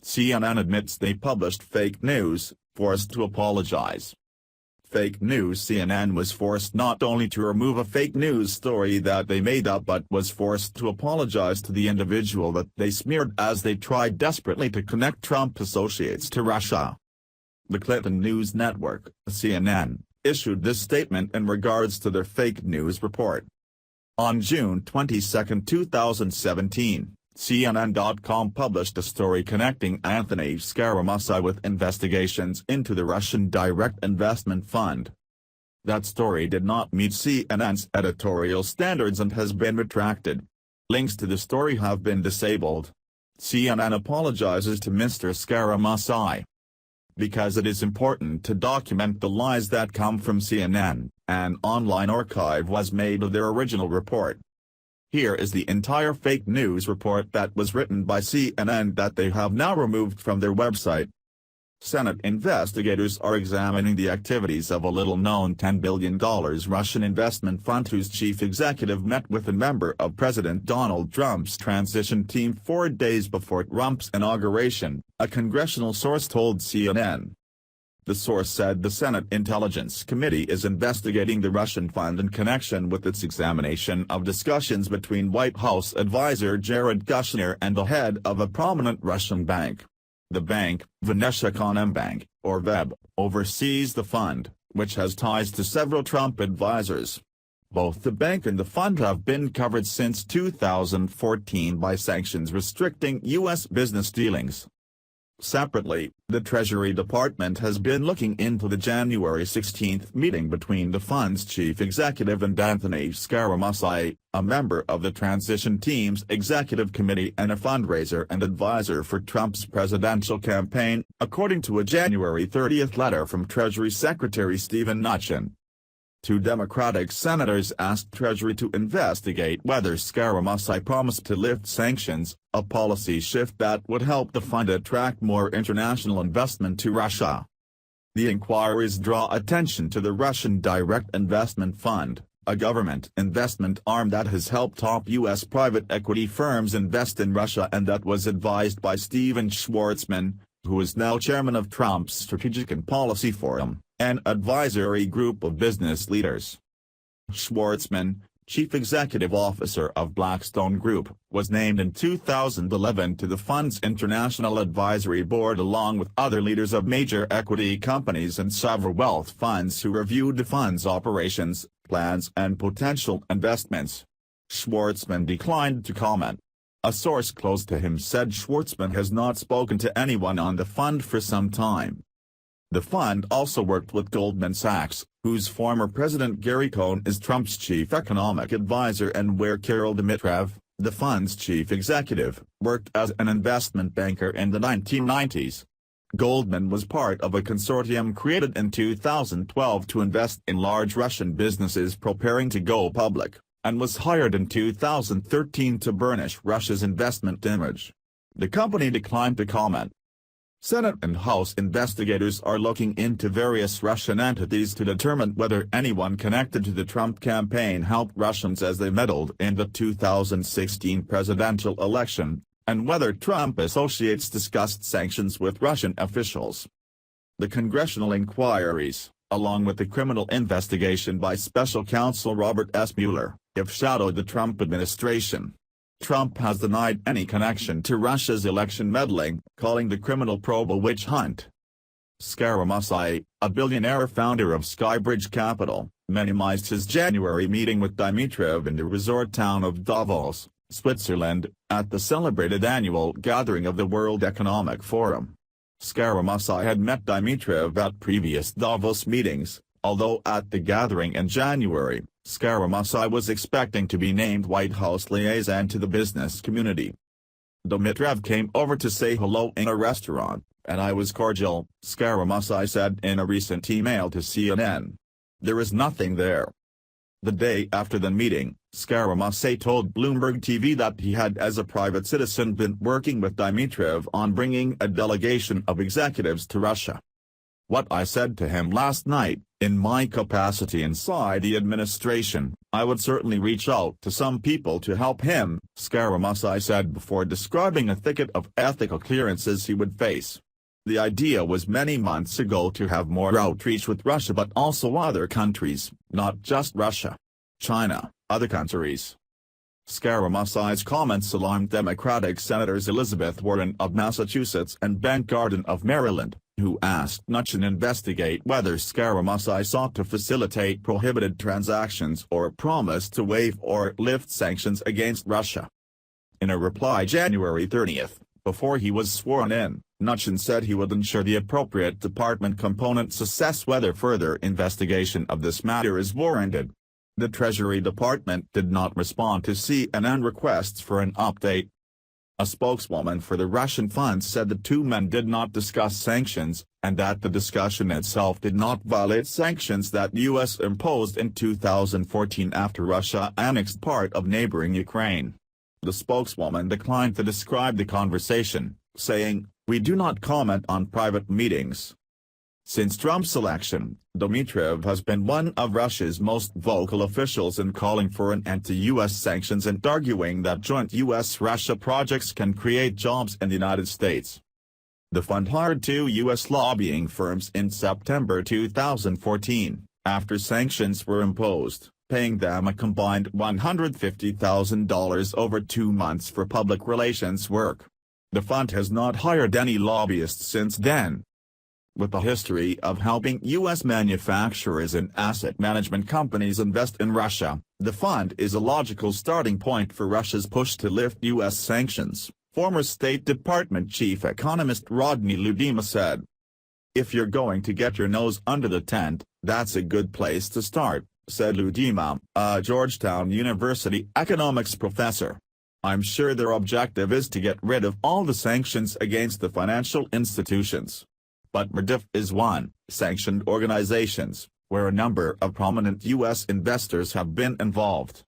CNN admits they published fake news, forced to apologize. Fake news. CNN was forced not only to remove a fake news story that they made up but was forced to apologize to the individual that they smeared as they tried desperately to connect Trump associates to Russia. The Clinton News Network, CNN, issued this statement in regards to their fake news report. On June 22, 2017, CNN.com published a story connecting Anthony Scaramucci with investigations into the Russian direct investment fund. That story did not meet CNN's editorial standards and has been retracted. Links to the story have been disabled. CNN apologizes to Mr. Scaramucci. Because it is important to document the lies that come from CNN, an online archive was made of their original report. Here is the entire fake news report that was written by CNN that they have now removed from their website. Senate investigators are examining the activities of a little-known $10 billion Russian investment fund whose chief executive met with a member of President Donald Trump's transition team 4 days before Trump's inauguration, a congressional source told CNN. The source said the Senate Intelligence Committee is investigating the Russian fund in connection with its examination of discussions between White House advisor Jared Kushner and the head of a prominent Russian bank. The bank, Vneshchakonombank, or VEB, oversees the fund, which has ties to several Trump advisors. Both the bank and the fund have been covered since 2014 by sanctions restricting U.S. business dealings. Separately, the Treasury Department has been looking into the January 16 meeting between the fund's chief executive and Anthony Scaramucci, a member of the transition team's executive committee and a fundraiser and advisor for Trump's presidential campaign, according to a January 30 letter from Treasury Secretary Steven Mnuchin. Two Democratic senators asked Treasury to investigate whether Scaramucci promised to lift sanctions, a policy shift that would help the fund attract more international investment to Russia. The inquiries draw attention to the Russian Direct Investment Fund, a government investment arm that has helped top U.S. private equity firms invest in Russia and that was advised by Steven Schwartzman, who is now chairman of Trump's Strategic and Policy Forum, an advisory group of business leaders. Schwartzman, chief executive officer of Blackstone Group, was named in 2011 to the fund's International Advisory Board along with other leaders of major equity companies and sovereign wealth funds who reviewed the fund's operations, plans and potential investments. Schwartzman declined to comment. A source close to him said Schwartzman has not spoken to anyone on the fund for some time. The fund also worked with Goldman Sachs, whose former president Gary Cohn is Trump's chief economic advisor and where Kirill Dmitriev, the fund's chief executive, worked as an investment banker in the 1990s. Goldman was part of a consortium created in 2012 to invest in large Russian businesses preparing to go public, and was hired in 2013 to burnish Russia's investment image. The company declined to comment. Senate and House investigators are looking into various Russian entities to determine whether anyone connected to the Trump campaign helped Russians as they meddled in the 2016 presidential election, and whether Trump associates discussed sanctions with Russian officials. The congressional inquiries, along with the criminal investigation by special counsel Robert S. Mueller, have shadowed the Trump administration. Trump has denied any connection to Russia's election meddling, calling the criminal probe a witch hunt. Scaramucci, a billionaire founder of Skybridge Capital, minimized his January meeting with Dmitriev in the resort town of Davos, Switzerland, at the celebrated annual gathering of the World Economic Forum. Scaramucci had met Dmitriev at previous Davos meetings, although at the gathering in January, Scaramucci was expecting to be named White House liaison to the business community. Dmitriev came over to say hello in a restaurant, and I was cordial, Scaramucci said in a recent email to CNN. There is nothing there. The day after the meeting, Scaramucci told Bloomberg TV that he had as a private citizen been working with Dmitriev on bringing a delegation of executives to Russia. What I said to him last night, In my capacity inside the administration, I would certainly reach out to some people to help him, Scaramucci said before describing a thicket of ethical clearances he would face. The idea was many months ago to have more outreach with Russia but also other countries, not just Russia. China, other countries. Scaramucci's comments alarmed Democratic Senators Elizabeth Warren of Massachusetts and Ben Cardin of Maryland, who asked Scaramucci to investigate whether Scaramucci sought to facilitate prohibited transactions or promised to waive or lift sanctions against Russia. In a reply January 30, before he was sworn in, Scaramucci said he would ensure the appropriate department components assess whether further investigation of this matter is warranted. The Treasury Department did not respond to CNN requests for an update. A spokeswoman for the Russian fund said the two men did not discuss sanctions, and that the discussion itself did not violate sanctions that the U.S. imposed in 2014 after Russia annexed part of neighboring Ukraine. The spokeswoman declined to describe the conversation, saying, "We do not comment on private meetings." Since Trump's election, Dmitriev has been one of Russia's most vocal officials in calling for an end to U.S. sanctions and arguing that joint U.S.-Russia projects can create jobs in the United States. The fund hired two U.S. lobbying firms in September 2014, after sanctions were imposed, paying them a combined $150,000 over 2 months for public relations work. The fund has not hired any lobbyists since then. With a history of helping U.S. manufacturers and asset management companies invest in Russia, the fund is a logical starting point for Russia's push to lift U.S. sanctions, former State Department chief economist Rodney Ludima said. "If you're going to get your nose under the tent, that's a good place to start," said Ludima, a Georgetown University economics professor. "I'm sure their objective is to get rid of all the sanctions against the financial institutions. But RDIF is one, sanctioned organizations, where a number of prominent U.S. investors have been involved.